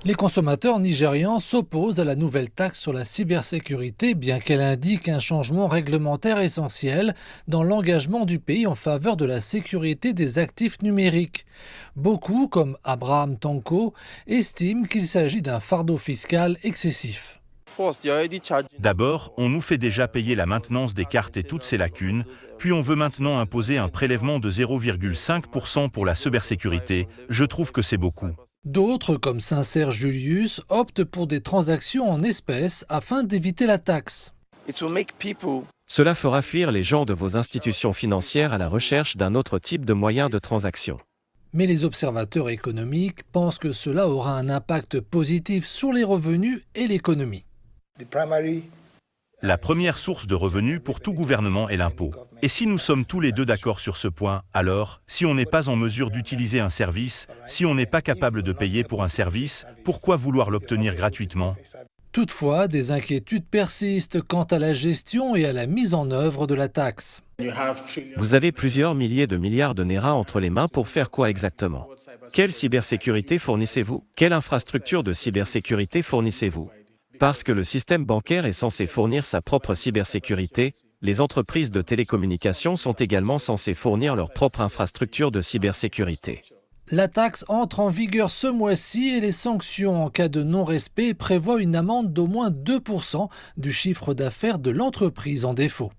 Les consommateurs nigérians s'opposent à la nouvelle taxe sur la cybersécurité, bien qu'elle indique un changement réglementaire essentiel dans l'engagement du pays en faveur de la sécurité des actifs numériques. Beaucoup, comme Abraham Tanko, estiment qu'il s'agit d'un fardeau fiscal excessif. D'abord, on nous fait déjà payer la maintenance des cartes et toutes ses lacunes, puis on veut maintenant imposer un prélèvement de 0,5% pour la cybersécurité. Je trouve que c'est beaucoup. D'autres, comme Sincère Julius, optent pour des transactions en espèces afin d'éviter la taxe. Cela fera fuir les gens de vos institutions financières à la recherche d'un autre type de moyen de transaction. Mais les observateurs économiques pensent que cela aura un impact positif sur les revenus et l'économie. La première source de revenus pour tout gouvernement est l'impôt. Et si nous sommes tous les deux d'accord sur ce point, alors, si on n'est pas en mesure d'utiliser un service, si on n'est pas capable de payer pour un service, pourquoi vouloir l'obtenir gratuitement ? Toutefois, des inquiétudes persistent quant à la gestion et à la mise en œuvre de la taxe. Vous avez plusieurs milliers de milliards de Naira entre les mains pour faire quoi exactement? Quelle cybersécurité fournissez-vous? Quelle infrastructure de cybersécurité fournissez-vous? Parce que le système bancaire est censé fournir sa propre cybersécurité, les entreprises de télécommunications sont également censées fournir leur propre infrastructure de cybersécurité. La taxe entre en vigueur ce mois-ci et les sanctions en cas de non-respect prévoient une amende d'au moins 2% du chiffre d'affaires de l'entreprise en défaut.